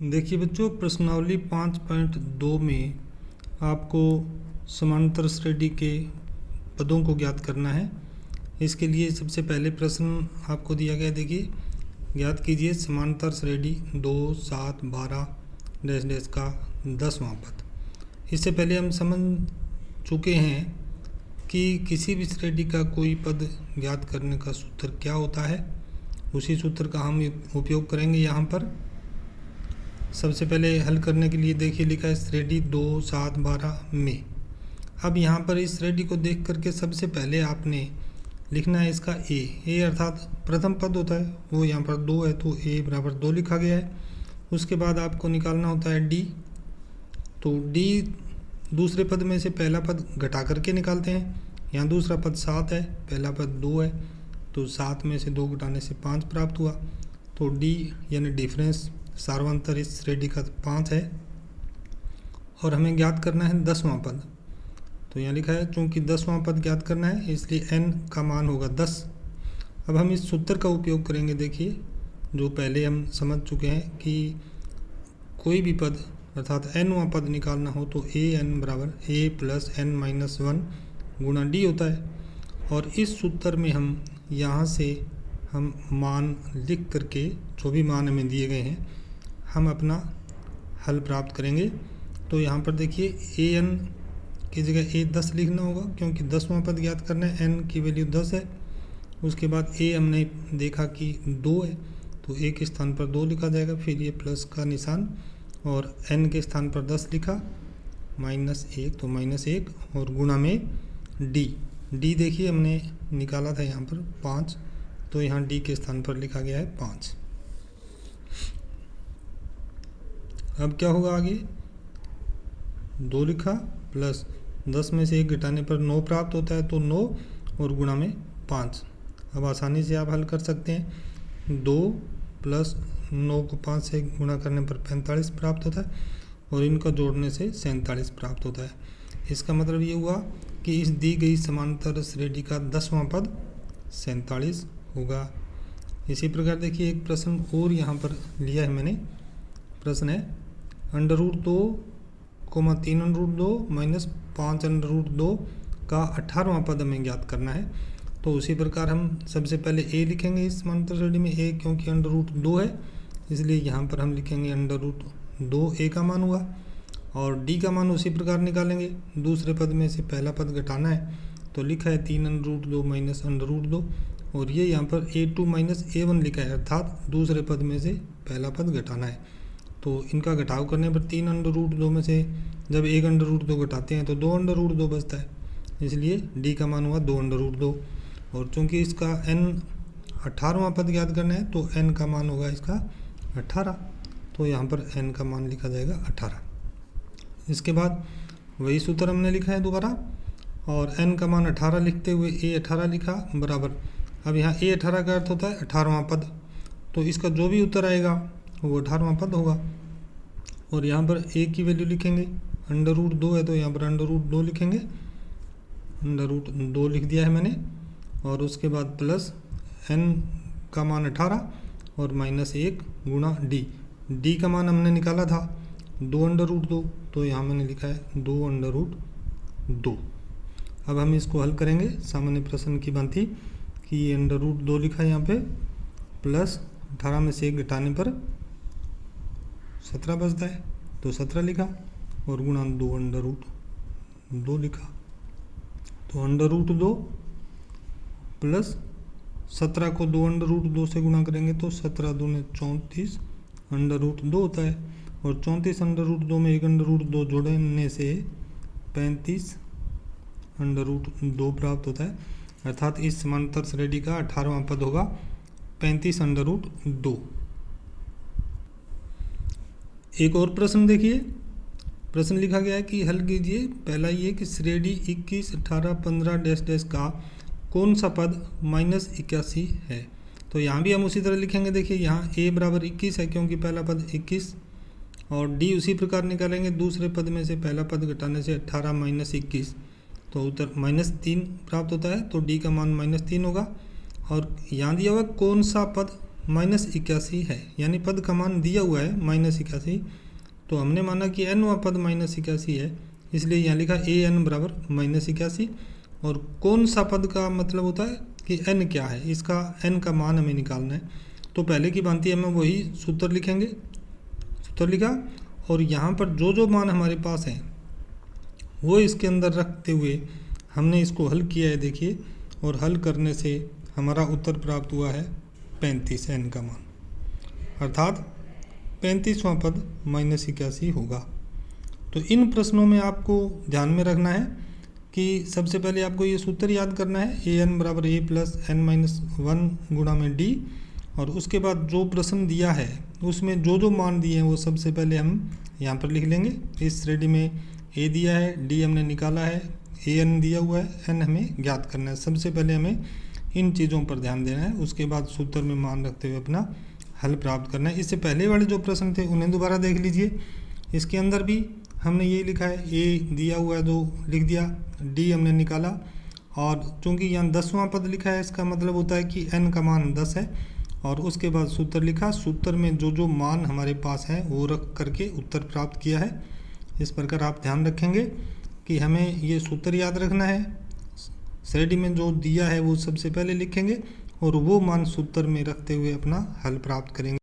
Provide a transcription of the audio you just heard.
देखिए बच्चों, प्रश्नावली 5.2 में आपको समांतर श्रेणी के पदों को ज्ञात करना है। इसके लिए सबसे पहले प्रश्न आपको दिया गया, देखिए ज्ञात कीजिए समांतर श्रेणी 2, 7, 12 डैश डैश का 10वां पद। इससे पहले हम समझ चुके हैं कि किसी भी श्रेणी का कोई पद ज्ञात करने का सूत्र क्या होता है। उसी सूत्र का हम उपयोग करेंगे यहाँ पर। सबसे पहले हल करने के लिए देखिए लिखा है श्रेणी 2, 7, 12 में। अब यहाँ पर इस श्रेणी को देख करके सबसे पहले आपने लिखना है इसका ए अर्थात प्रथम पद होता है वो यहाँ पर 2 है, तो ए बराबर 2 लिखा गया है। उसके बाद आपको निकालना होता है डी, तो डी दूसरे पद में से पहला पद घटा करके निकालते हैं। यहाँ दूसरा पद 7 है, पहला पद 2 है, तो 7 में से 2 घटाने से 5 प्राप्त हुआ। तो डी यानी डिफरेंस सार्वंतर इस श्रेणी का 5 है। और हमें ज्ञात करना है 10वां पद, तो यहाँ लिखा है चूँकि 10वां पद ज्ञात करना है इसलिए n का मान होगा 10। अब हम इस सूत्र का उपयोग करेंगे। देखिए जो पहले हम समझ चुके हैं कि कोई भी पद अर्थात nवां पद निकालना हो तो ए एन बराबर ए प्लस एन माइनस 1 गुणा डी होता है। और इस सूत्र में हम यहाँ से हम मान लिख करके जो भी मान हमें दिए गए हैं हम अपना हल प्राप्त करेंगे। तो यहाँ पर देखिए ए एन की जगह ए 10 लिखना होगा क्योंकि 10वां पद ज्ञात करना है, एन की वैल्यू 10 है। उसके बाद ए हमने देखा कि 2 है तो ए के स्थान पर 2 लिखा जाएगा, फिर ये प्लस का निशान और एन के स्थान पर 10 लिखा, -1 तो -1 और गुणा में डी देखिए हमने निकाला था यहाँ पर 5, तो यहाँ डी के स्थान पर लिखा गया है 5। अब क्या होगा आगे, 2 लिखा प्लस 10 में से 1 घटाने पर 9 प्राप्त होता है, तो 9 और गुणा में 5। अब आसानी से आप हल कर सकते हैं। 2 प्लस 9 को 5 से गुणा करने पर 45 प्राप्त होता है और इनका जोड़ने से 47 प्राप्त होता है। इसका मतलब ये हुआ कि इस दी गई समांतर श्रेणी का 10वां पद 47 होगा। इसी प्रकार देखिए एक प्रश्न और यहाँ पर लिया है मैंने। प्रश्न है √2, 3√2 माइनस 5√2 का 18वां पद हमें ज्ञात करना है। तो उसी प्रकार हम सबसे पहले ए लिखेंगे इस समांतर श्रेणी में, ए क्योंकि √2 है इसलिए यहाँ पर हम लिखेंगे √2 ए का मान हुआ। और डी का मान उसी प्रकार निकालेंगे, दूसरे पद में से पहला पद घटाना है तो लिखा है 3√2 माइनस √2 और ये यहाँ पर a2 माइनस a1 लिखा है अर्थात दूसरे पद में से पहला पद घटाना है। तो इनका घटाव करने पर 3√2 में से जब 1√2 घटाते हैं तो 2√2 बचता है, इसलिए डी का मान हुआ 2√2। और चूँकि इसका n 18वां पद ज्ञात करना है तो n का मान होगा इसका 18, तो यहाँ पर n का मान लिखा जाएगा 18। इसके बाद वही सूत्र हमने लिखा है दोबारा और n का मान 18 लिखते हुए a 18 लिखा बराबर। अब यहाँ a 18 का अर्थ होता है 18वां पद, तो इसका जो भी उत्तर आएगा वो 18वां पद होगा। और यहाँ पर a की वैल्यू लिखेंगे, √2 है तो यहाँ पर √2 लिखेंगे, √2 लिख दिया है मैंने। और उसके बाद प्लस n का मान 18 और -1 गुणा डी का मान हमने निकाला था 2√2, तो यहाँ मैंने लिखा है 2√2। अब हम इसको हल करेंगे सामान्य प्रश्न की भांति कि √2 लिखा है यहाँ पे, प्लस 18 में से 1 घटाने पर 17 बचता है तो 17 लिखा और गुणा 2√2 लिखा। तो √2 प्लस 17 को 2√2 से गुणा करेंगे तो 17 दूने 34 √2 होता है और 34 √2 में 1√2 जोड़ने से 35 √2 प्राप्त होता है। अर्थात इस समांतर श्रेणी का 18वां पद होगा 35 √2। एक और प्रश्न देखिए, प्रश्न लिखा गया है कि हल कीजिए। पहला ये कि श्रेणी 21, 18, 15 डैश डैश का कौन सा पद -81 है। तो यहाँ भी हम उसी तरह लिखेंगे। देखिए यहाँ a बराबर 21 है क्योंकि पहला पद 21 और डी उसी प्रकार निकालेंगे, दूसरे पद में से पहला पद घटाने से 18 - 21 तो उत्तर -3 प्राप्त होता है, तो डी का मान -3 होगा। और यहाँ दिया हुआ कौन सा पद -81 है, यानी पद का मान दिया हुआ है -81। तो हमने माना कि n-वां पद -81 है, इसलिए यहाँ लिखा an बराबर -81। और कौन सा पद का मतलब होता है कि n क्या है, इसका n का मान हमें निकालना है। तो पहले की भांति हमें वही सूत्र लिखेंगे, सूत्र लिखा, और यहाँ पर जो जो मान हमारे पास हैं वो इसके अंदर रखते हुए हमने इसको हल किया है, देखिए। और हल करने से हमारा उत्तर प्राप्त हुआ है 35 n का मान, अर्थात 35वां पद -81 होगा। तो इन प्रश्नों में आपको ध्यान में रखना है कि सबसे पहले आपको ये सूत्र याद करना है, an बराबर a प्लस n-1 गुणा में d। और उसके बाद जो प्रश्न दिया है उसमें जो जो मान दिए हैं वो सबसे पहले हम यहाँ पर लिख लेंगे। इस श्रेणी में a दिया है, d हमने निकाला है, an दिया हुआ है, n हमें ज्ञात करना है। सबसे पहले हमें इन चीज़ों पर ध्यान देना है, उसके बाद सूत्र में मान रखते हुए अपना हल प्राप्त करना है। इससे पहले वाले जो प्रश्न थे उन्हें दोबारा देख लीजिए। इसके अंदर भी हमने ये लिखा है, a दिया हुआ है जो लिख दिया, d हमने निकाला। और चूंकि यहाँ 10वां पद लिखा है, इसका मतलब होता है कि n का मान 10 है। और उसके बाद सूत्र लिखा, सूत्र में जो जो मान हमारे पास है वो रख करके उत्तर प्राप्त किया है। इस प्रकार आप ध्यान रखेंगे कि हमें ये सूत्र याद रखना है, श्रेणी में जो दिया है वो सबसे पहले लिखेंगे और वो मान सूत्र में रखते हुए अपना हल प्राप्त करेंगे।